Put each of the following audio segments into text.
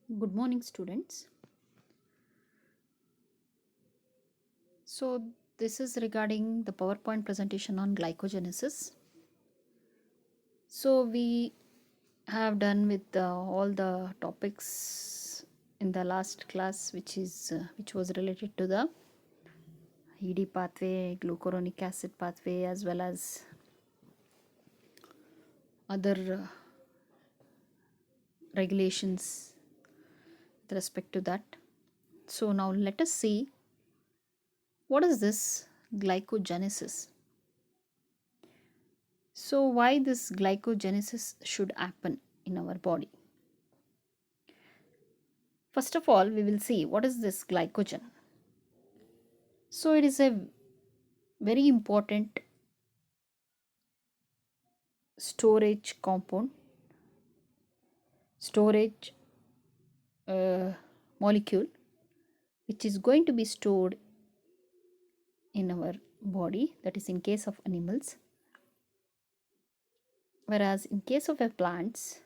Good morning, students. So, this is regarding the PowerPoint presentation on glycogenesis. So, we have done with all the topics in the last class, which was related to the ED pathway, glucuronic acid pathway, as well as other regulations with respect to that. So, now let us see what is this glycogenesis. So, why this glycogenesis should happen in our body? First of all, we will see what is this glycogen. So, it is a very important storage compound, storage uh, molecule, which is going to be stored in our body, that is, in case of animals. Whereas, in case of a plants,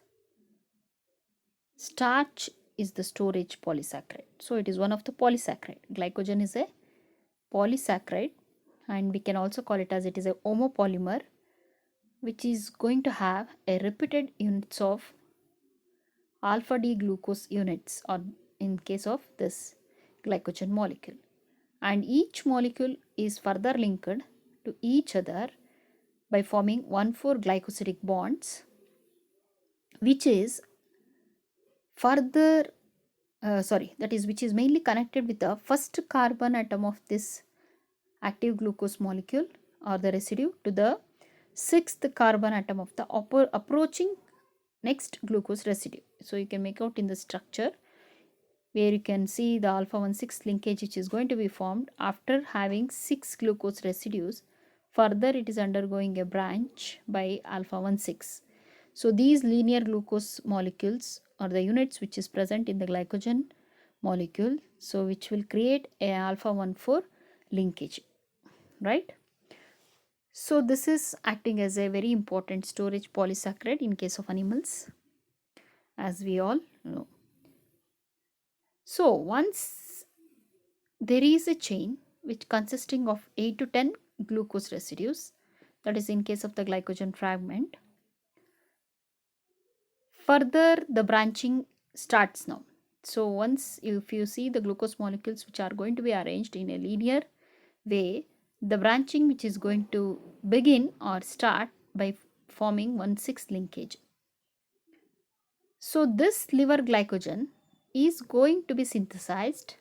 starch is the storage polysaccharide. So, it is one of the polysaccharide. Glycogen is a polysaccharide, and we can also call it as it is a homopolymer, which is going to have a repeated units of alpha D glucose units, or in case of this glycogen molecule. And each molecule is further linked to each other by forming 1,4 glycosidic bonds, which is further that is which is mainly connected with the first carbon atom of this active glucose molecule or the residue to the sixth carbon atom of the approaching next glucose residue. So you can make out in the structure where you can see the alpha 1 6 linkage, which is going to be formed after having 6 glucose residues. Further, it is undergoing a branch by alpha 1 6. So these linear glucose molecules are the units which is present in the glycogen molecule, so which will create a alpha 1 4 linkage, right? So this is acting as a very important storage polysaccharide in case of animals, as we all know. So once there is a chain which consisting of 8 to 10 glucose residues, that is in case of the glycogen fragment, further the branching starts now. So once if you see the glucose molecules which are going to be arranged in a linear way, the branching which is going to begin or start by forming 1,6 linkage. So this liver glycogen is going to be synthesized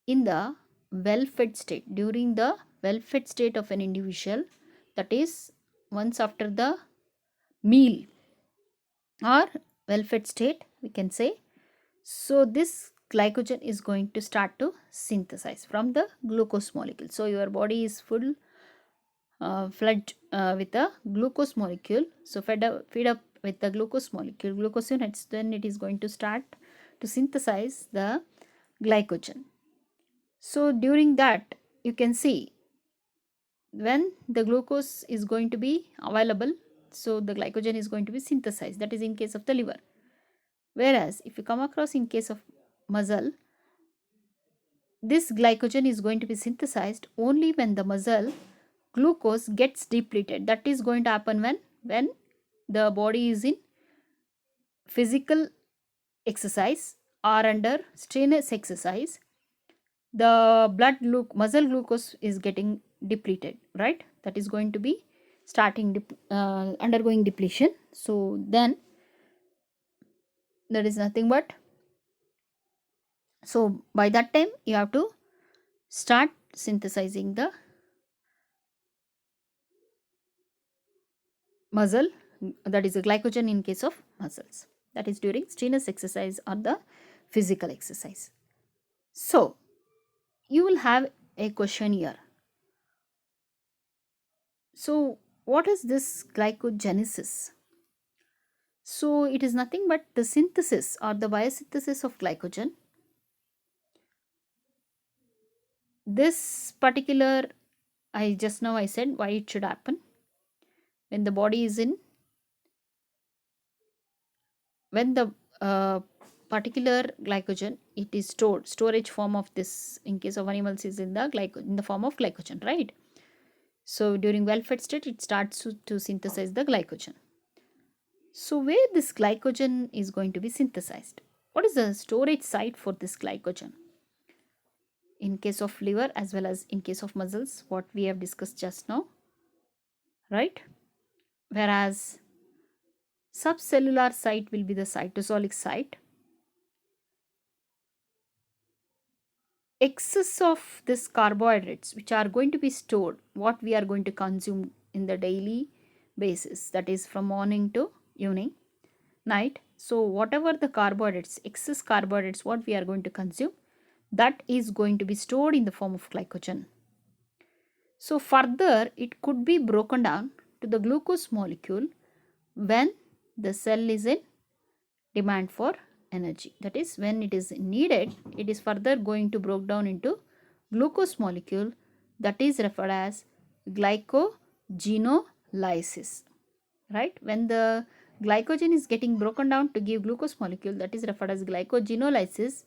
in the well fed state, during the well fed state of an individual, that is once after the meal or well fed state, we can say. So this glycogen is going to start to synthesize from the glucose molecule. So your body is full flood with the glucose molecule, so feed up with the glucose molecule, glucose units, then it is going to start to synthesize the glycogen. So during that, you can see when the glucose is going to be available, so the glycogen is going to be synthesized, that is in case of the liver. Whereas if you come across in case of muscle, this glycogen is going to be synthesized only when the muscle glucose gets depleted. That is going to happen when the body is in physical exercise or under strenuous exercise, the muscle glucose is getting depleted, right? That is going to be undergoing depletion. So then that is nothing but, so by that time you have to start synthesizing the muscle, that is a glycogen in case of muscles, that is during strenuous exercise or the physical exercise. So you will have a question here. So what is this glycogenesis? So it is nothing but the synthesis or the biosynthesis of glycogen. This particular, I just now I said why it should happen when the body is in, when the particular glycogen, it is stored. Storage form of this in case of animals is in the form of glycogen, right? So during well-fed state, it starts to synthesize the glycogen. So where this glycogen is going to be synthesized? What is the storage site for this glycogen? In case of liver as well as in case of muscles, what we have discussed just now, right? Whereas subcellular site will be the cytosolic site. Excess of this carbohydrates which are going to be stored, what we are going to consume in the daily basis, that is from morning to evening, night. So whatever the carbohydrates, excess carbohydrates what we are going to consume, that is going to be stored in the form of glycogen. So further it could be broken down to the glucose molecule when the cell is in demand for energy. That is, when it is needed, it is further going to break down into glucose molecule, that is referred as glycogenolysis, right? When the glycogen is getting broken down to give glucose molecule, that is referred as glycogenolysis.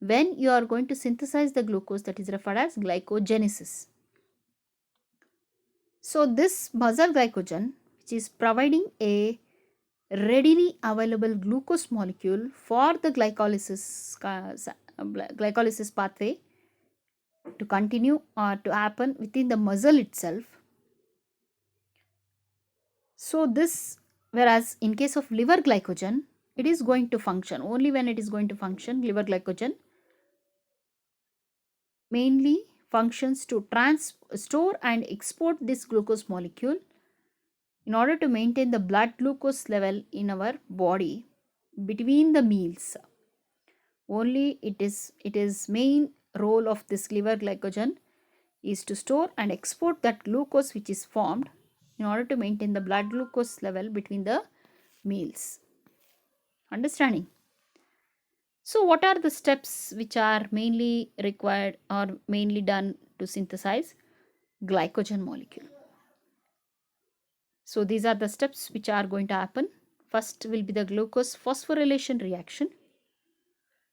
When you are going to synthesize the glucose, that is referred as glycogenesis. So this muscle glycogen, which is providing a readily available glucose molecule for the glycolysis pathway to continue or to happen within the muscle itself. So this, whereas in case of liver glycogen, it is going to function only when it is going to function. Liver glycogen mainly functions to store and export this glucose molecule in order to maintain the blood glucose level in our body between the meals. Only it is main role of this liver glycogen is to store and export that glucose which is formed in order to maintain the blood glucose level between the meals. Understanding? So what are the steps which are mainly required or mainly done to synthesize glycogen molecule? So these are the steps which are going to happen. First will be the glucose phosphorylation reaction.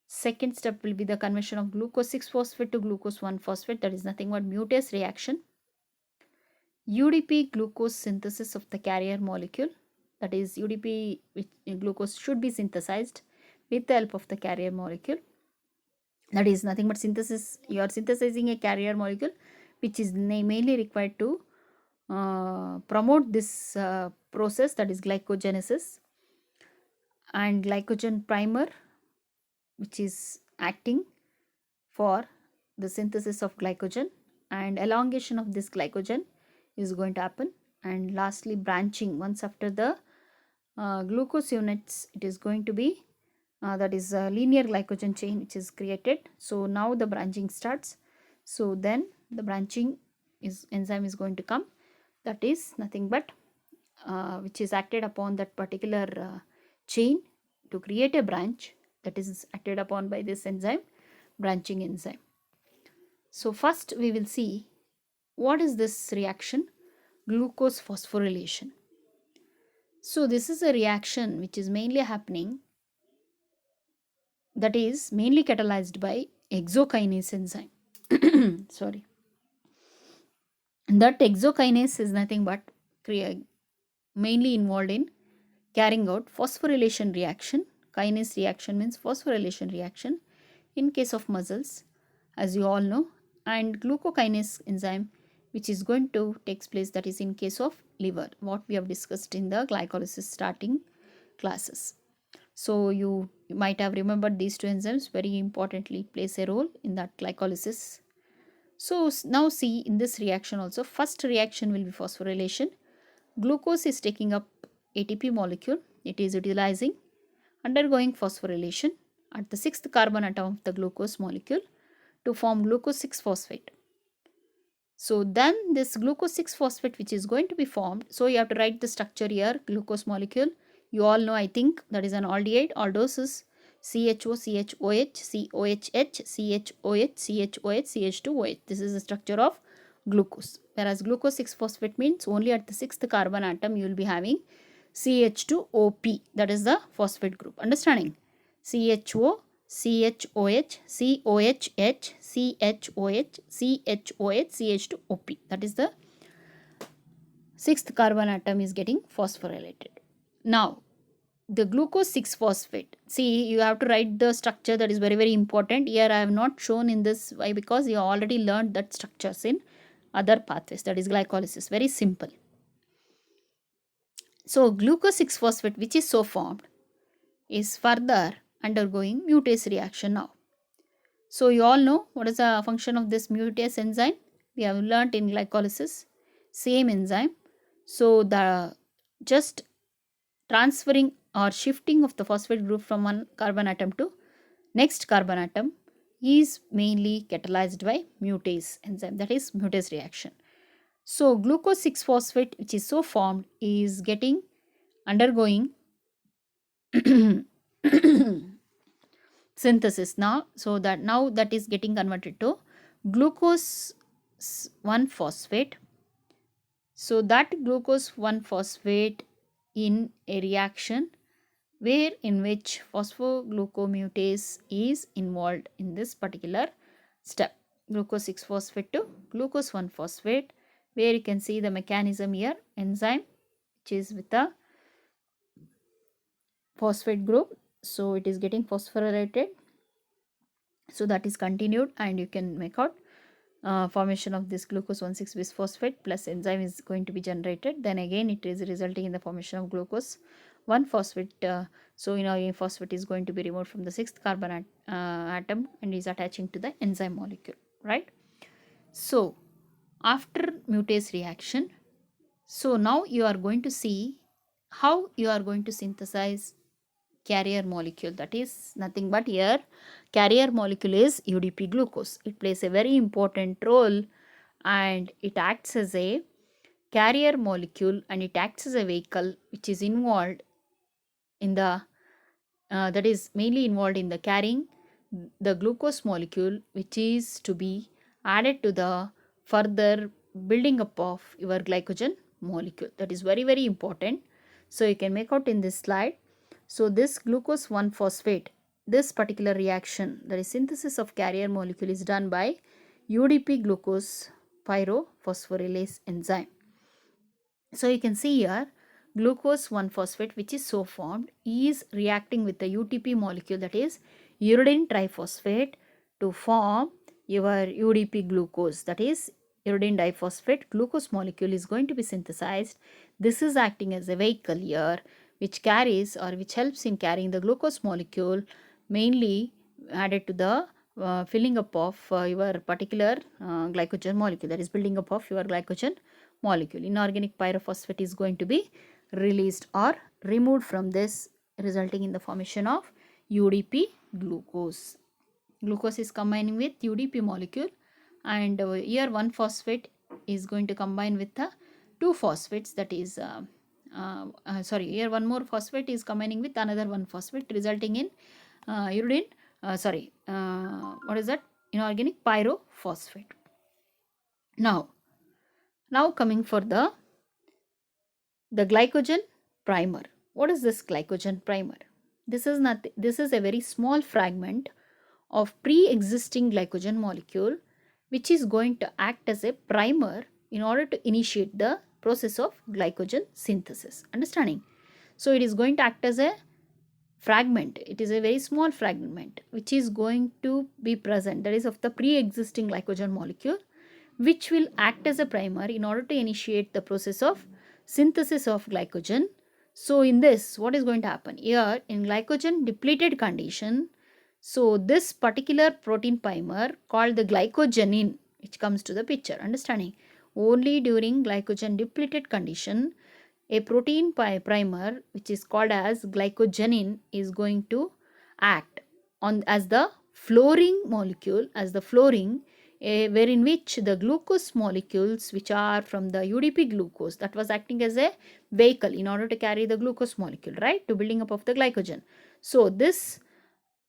Second step will be the conversion of glucose 6-phosphate to glucose 1-phosphate, that is nothing but mutase reaction. UDP glucose synthesis of the carrier molecule, that is UDP which glucose should be synthesized with the help of the carrier molecule. That is nothing but synthesis. You are synthesizing a carrier molecule which is mainly required to promote this process, that is glycogenesis, and glycogen primer which is acting for the synthesis of glycogen, and elongation of this glycogen is going to happen, and lastly branching. Once after the glucose units, it is going to be that is a linear glycogen chain which is created. So now the branching starts. So then the branching enzyme is going to come, that is nothing but which is acted upon that particular chain to create a branch, that is acted upon by this enzyme, branching enzyme. So first we will see what is this reaction, glucose phosphorylation. So this is a reaction which is mainly happening, that is mainly catalyzed by hexokinase enzyme. Sorry. That hexokinase is nothing but mainly involved in carrying out phosphorylation reaction. Kinase reaction means phosphorylation reaction in case of muscles, as you all know, and glucokinase enzyme which is going to take place, that is in case of liver, what we have discussed in the glycolysis starting classes. So you might have remembered these two enzymes very importantly plays a role in that glycolysis. So now see in this reaction also, first reaction will be phosphorylation. Glucose is taking up ATP molecule, it is utilizing, undergoing phosphorylation at the 6th carbon atom of the glucose molecule to form glucose 6-phosphate. So then this glucose 6-phosphate which is going to be formed, so you have to write the structure here, glucose molecule. You all know, I think, that is an aldehyde. Aldose is CHO, CHOH, COHH, CHOH, CHOH, CH2OH. This is the structure of glucose. Whereas glucose 6-phosphate means only at the 6th carbon atom you will be having CH2OP, that is the phosphate group. Understanding? CHO, CHOH, COHH, CHOH, CHOH, CH2OP. That is the sixth carbon atom is getting phosphorylated. Now, the glucose 6-phosphate. See, you have to write the structure, that is very, very important. Here I have not shown in this. Why? Because you already learned that structures in other pathways, that is glycolysis. Very simple. So, glucose 6-phosphate, which is so formed, is further undergoing mutase reaction now. So, you all know what is the function of this mutase enzyme. We have learnt in glycolysis. Same enzyme. So, the just transferring or shifting of the phosphate group from one carbon atom to next carbon atom is mainly catalyzed by mutase enzyme, that is mutase reaction. So glucose 6-phosphate, which is so formed, is getting undergoing synthesis now. So that now that is getting converted to glucose 1-phosphate. So that glucose 1-phosphate in a reaction where in which phosphoglucomutase is involved in this particular step, glucose 6-phosphate to glucose 1-phosphate, where you can see the mechanism here, enzyme which is with the phosphate group. So it is getting phosphorylated. So that is continued, and you can make out formation of this glucose 1,6-bisphosphate plus enzyme is going to be generated. Then again it is resulting in the formation of glucose 1-phosphate. So inorganic phosphate is going to be removed from the 6th carbon atom and is attaching to the enzyme molecule, right? So after mutase reaction, so now you are going to see how you are going to synthesize carrier molecule. That is nothing but here carrier molecule is UDP glucose. It plays a very important role and it acts as a carrier molecule and it acts as a vehicle which is involved in the that is mainly involved in the carrying the glucose molecule, which is to be added to the further building up of your glycogen molecule. That is very, very important. So you can make out in this slide. So this glucose 1-phosphate, this particular reaction, that is synthesis of carrier molecule, is done by UDP glucose pyrophosphorylase enzyme. So you can see here glucose 1-phosphate, which is so formed, is reacting with the UTP molecule, that is uridine triphosphate, to form your UDP glucose, that is uridine diphosphate glucose molecule is going to be synthesized. This is acting as a vehicle here which carries or which helps in carrying the glucose molecule, mainly added to the filling up of your particular glycogen molecule, that is building up of your glycogen molecule. Inorganic pyrophosphate is going to be released or removed from this, resulting in the formation of UDP glucose. Glucose is combining with UDP molecule, and here 1-phosphate is going to combine with the 2 phosphates, that is here one more phosphate is combining with another 1-phosphate, resulting in uridine what is that, inorganic pyrophosphate. Now coming for the glycogen primer. What is this glycogen primer? This is a very small fragment of pre-existing glycogen molecule which is going to act as a primer in order to initiate the process of glycogen synthesis. Understanding? So it is going to act as a fragment. It is a very small fragment which is going to be present, that is of the pre-existing glycogen molecule, which will act as a primer in order to initiate the process of synthesis of glycogen. So in this, what is going to happen? Here in glycogen depleted condition, so this particular protein primer called the glycogenin, which comes to the picture. Understanding? Only during glycogen depleted condition, a protein primer which is called as glycogenin is going to act on as the fluorine molecule, wherein which the glucose molecules which are from the UDP glucose, that was acting as a vehicle in order to carry the glucose molecule, right, to building up of the glycogen. So this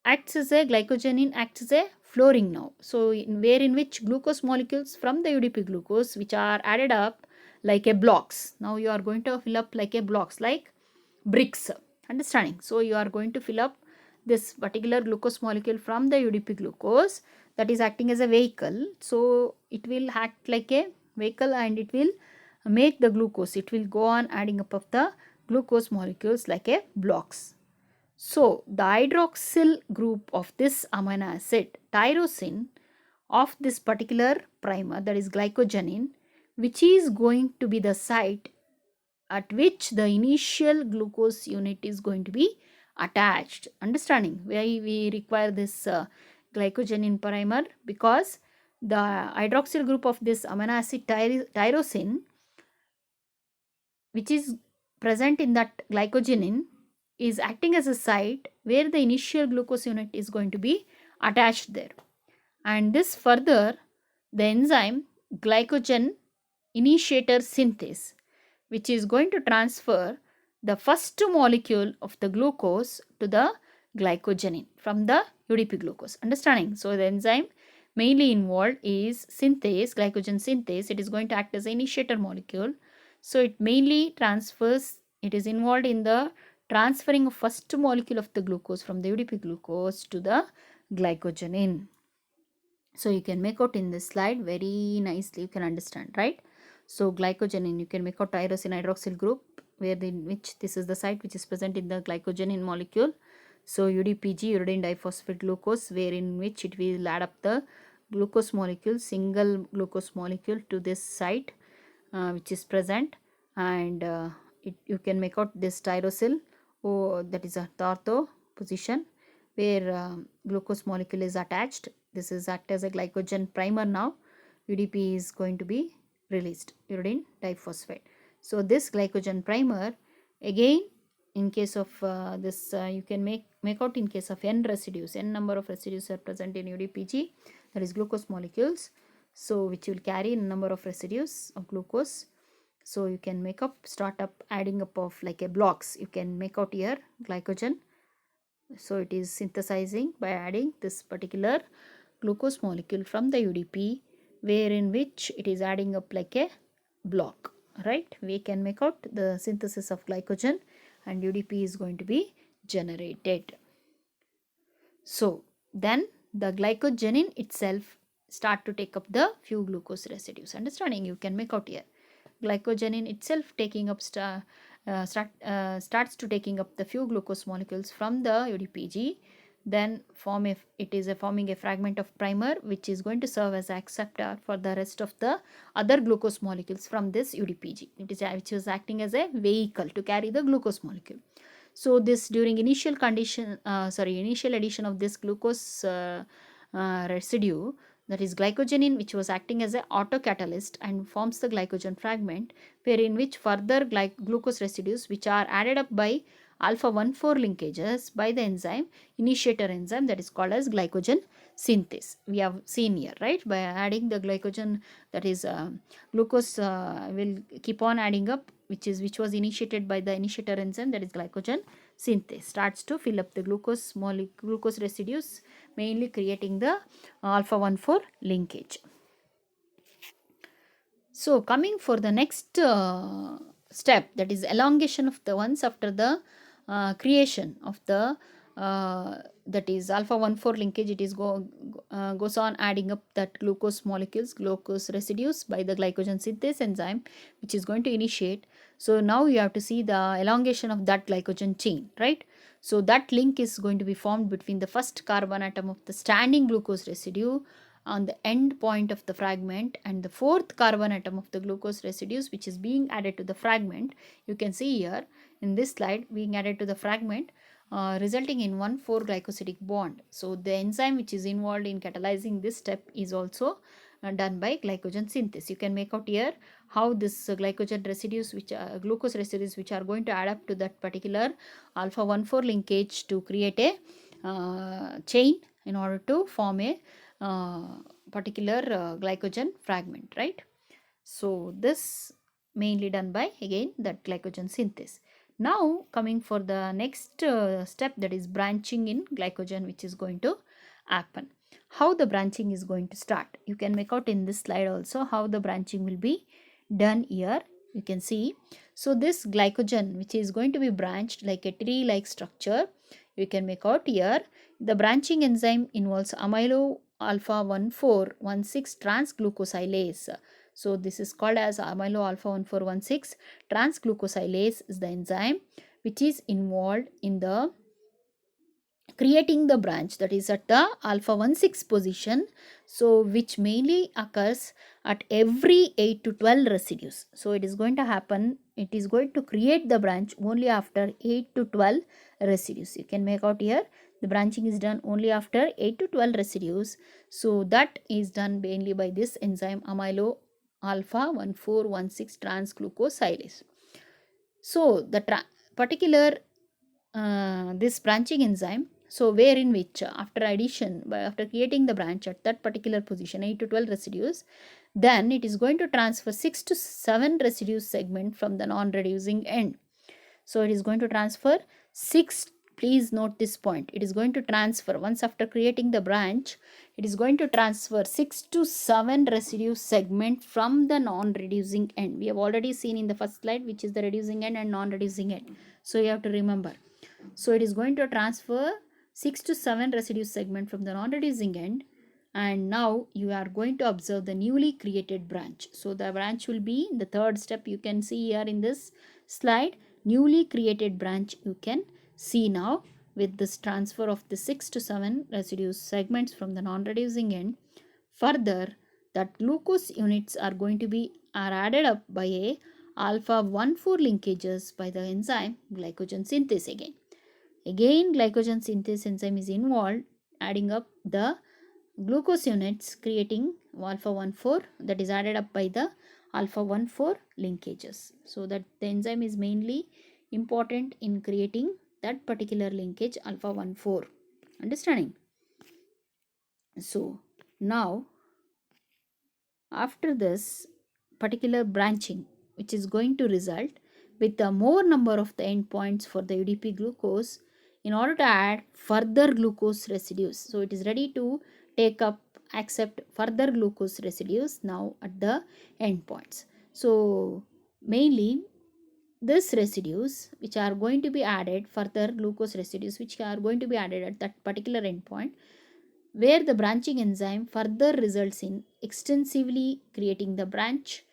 acts as a glycogenin, acts as a fluorine now. So wherein which glucose molecules from the UDP glucose which are added up like a blocks. Now you are going to fill up like a blocks, like bricks. Understanding? So you are going to fill up this particular glucose molecule from the UDP glucose that is acting as a vehicle. So it will act like a vehicle and it will make the glucose. It will go on adding up of the glucose molecules like a blocks. So the hydroxyl group of this amino acid, tyrosine, of this particular primer, that is glycogenin, which is going to be the site at which the initial glucose unit is going to be attached. Understanding why we require this glycogenin primer? Because the hydroxyl group of this amino acid tyrosine, which is present in that glycogenin, is acting as a site where the initial glucose unit is going to be attached there. And this further the enzyme glycogen initiator synthase, which is going to transfer the first molecule of the glucose to the glycogenin from the UDP glucose. Understanding? So the enzyme mainly involved is synthase, glycogen synthase. It is going to act as an initiator molecule. So it mainly transfers, it is involved in the transferring of first molecule of the glucose from the UDP glucose to the glycogenin. So you can make out in this slide very nicely, you can understand, right? So glycogenin, you can make out tyrosine hydroxyl group where in which this is the site which is present in the glycogenin molecule. So UDPG, uridine diphosphate glucose, where in which it will add up the glucose molecule, single glucose molecule to this site which is present, and you can make out this tyrosyl, that is a ortho position where glucose molecule is attached. This is act as a glycogen primer now. UDP is going to be released, uridine diphosphate. So this glycogen primer, again in case of this you can make out in case of n residues, n number of residues are present in UDPG, that is glucose molecules, so which will carry a number of residues of glucose. So you can make up, start up adding up of like a blocks. You can make out here glycogen. So it is synthesizing by adding this particular glucose molecule from the UDP, where in which it is adding up like a block, right? We can make out the synthesis of glycogen and UDP is going to be generated. So then the glycogenin itself start to take up the few glucose residues. Understanding? You can make out here glycogenin itself taking up starts to taking up the few glucose molecules from the UDPG, then it is forming a fragment of primer which is going to serve as acceptor for the rest of the other glucose molecules from this UDPG. It is which is acting as a vehicle to carry the glucose molecule. So this during initial addition of this glucose residue, that is glycogenin, which was acting as an autocatalyst and forms the glycogen fragment, wherein which further glucose residues which are added up by alpha 1,4 linkages by the enzyme initiator enzyme, that is called as glycogen synthase. We have seen here, right? By adding the glycogen, that is glucose will keep on adding up, which was initiated by the initiator enzyme, that is glycogen synthase, starts to fill up the glucose residues, mainly creating the alpha 1,4 linkage. So coming for the next step, that is elongation of the ones after the creation of the that is alpha 1,4 linkage. It is goes on adding up that glucose residues by the glycogen synthase enzyme, which is going to initiate. So now you have to see the elongation of that glycogen chain, right? So that link is going to be formed between the first carbon atom of the standing glucose residue on the end point of the fragment and the fourth carbon atom of the glucose residues, which is being added to the fragment. You can see here in this slide being added to the fragment, resulting in 1,4 glycosidic bond. So the enzyme which is involved in catalyzing this step is also done by glycogen synthase. You can make out here how this glycogen residues, glucose residues, which are going to add up to that particular alpha 1,4 linkage to create a chain in order to form a particular glycogen fragment, right? So this mainly done by again that glycogen synthase. Now coming for the next step, that is branching in glycogen, which is going to happen. How the branching is going to start, you can make out in this slide also how the branching will be done here. You can see, so this glycogen which is going to be branched like a tree like structure you can make out here. The branching enzyme involves amylo alpha 1416 transglucosylase. So this is called as amylo alpha 1416 transglucosylase is the enzyme which is involved in the creating the branch, that is at the alpha 16 position, so which mainly occurs at every 8 to 12 residues. So it is going to happen, it is going to create the branch only after 8 to 12 residues. You can make out here the branching is done only after 8 to 12 residues. So that is done mainly by this enzyme amylo alpha 1416 transglucosylase. So the particular this branching enzyme, so where in which after addition after creating the branch at that particular position 8 to 12 residues, then it is going to transfer 6 to 7 residue segment from the non-reducing end. So it is going to transfer 6, please note this point, it is going to transfer once after creating the branch, it is going to transfer 6 to 7 residue segment from the non-reducing end. We have already seen in the first slide which is the reducing end and non-reducing end, so you have to remember. So it is going to transfer 6 to 7 residue segment from the non-reducing end, and now you are going to observe the newly created branch. So the branch will be the third step, you can see here in this slide, newly created branch you can see now with this transfer of the 6 to 7 residue segments from the non-reducing end. Further, that glucose units are going to be added up by a alpha 1,4 linkages by the enzyme glycogen synthase again. Again, glycogen synthase enzyme is involved, adding up the glucose units, creating alpha 1,4 that is added up by the alpha 1,4 linkages. So that the enzyme is mainly important in creating that particular linkage alpha 1,4. Understanding? So now after this particular branching, which is going to result with the more number of the endpoints for the UDP glucose, in order to add further glucose residues. So it is ready to take up, accept further glucose residues now at the endpoints. So mainly these residues which are going to be added, further glucose residues which are going to be added at that particular endpoint, where the branching enzyme further results in extensively creating the branch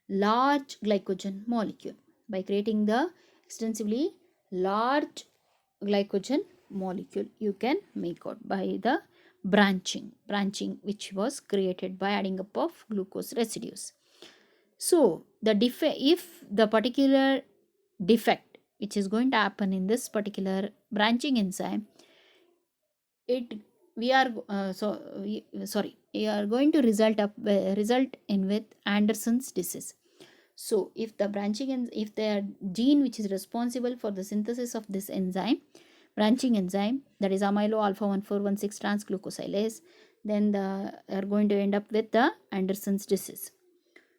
large glycogen molecule. By creating the extensively large glycogen molecule, you can make out by the branching which was created by adding up of glucose residues. So the if the particular defect which is going to happen in this particular branching enzyme, it we are we are going to result in with Anderson's disease. So if the branching and if the gene which is responsible for the synthesis of this enzyme, branching enzyme, that is amylo alpha 1416 transglucosylase, then they are going to end up with the Anderson's disease.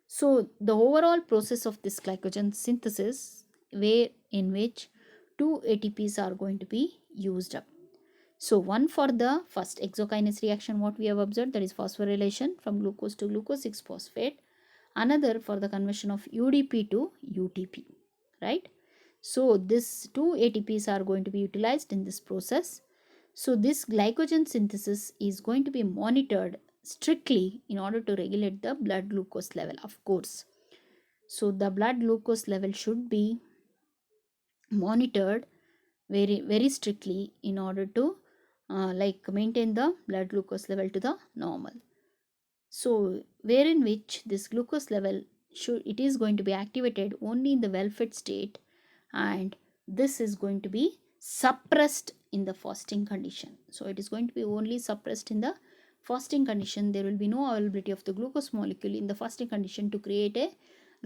So the overall process of this glycogen synthesis, where in which two ATPs are going to be used up. So one for the first exokinase reaction what we have observed, that is phosphorylation from glucose to glucose 6-phosphate. Another for the conversion of UDP to UTP, right? So these two ATPs are going to be utilized in this process. So this glycogen synthesis is going to be monitored strictly in order to regulate the blood glucose level, of course. So the blood glucose level should be monitored very strictly in order to maintain the blood glucose level to the normal. So wherein which this glucose level it is going to be activated only in the well-fed state, and this is going to be suppressed in the fasting condition. So it is going to be only suppressed in the fasting condition. There will be no availability of the glucose molecule in the fasting condition to create a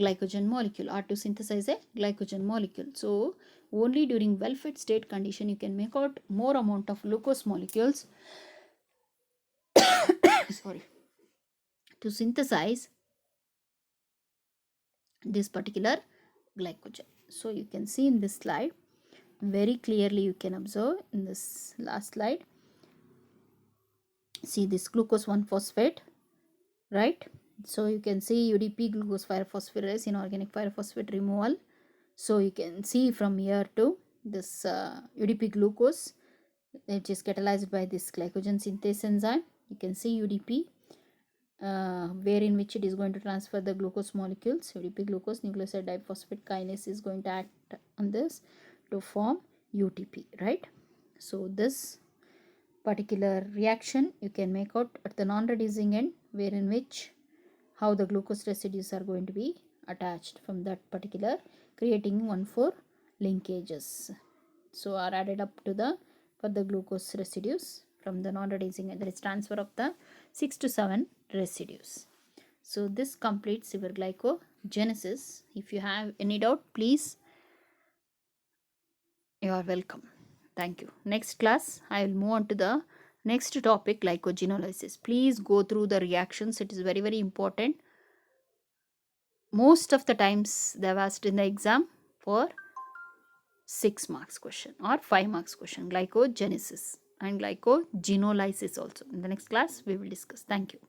glycogen molecule or to synthesize a glycogen molecule. So only during well-fed state condition you can make out more amount of glucose molecules sorry, to synthesize this particular glycogen. So you can see in this slide very clearly, you can observe in this last slide, see this glucose 1-phosphate, right? So you can see UDP glucose 5-phosphorylase inorganic 5-phosphate removal. So you can see from here to this UDP glucose which is catalyzed by this glycogen synthase enzyme. You can see UDP, where in which it is going to transfer the glucose molecules. UDP glucose nucleoside diphosphate kinase is going to act on this to form UTP, right? So this particular reaction you can make out at the non-reducing end, where in which how the glucose residues are going to be attached from that particular, creating 1,4 linkages, so are added up to the for the glucose residues from the non-reducing end. There is transfer of the 6 to 7 residues. So this completes your glycogenesis. If you have any doubt, please, you are welcome. Thank you. Next class I will move on to the next topic, glycogenolysis. Please go through the reactions. It is very, very important. Most of the times they have asked in the exam for 6 marks question or 5 marks question, glycogenesis and glycogenolysis also. In the next class we will discuss. Thank you.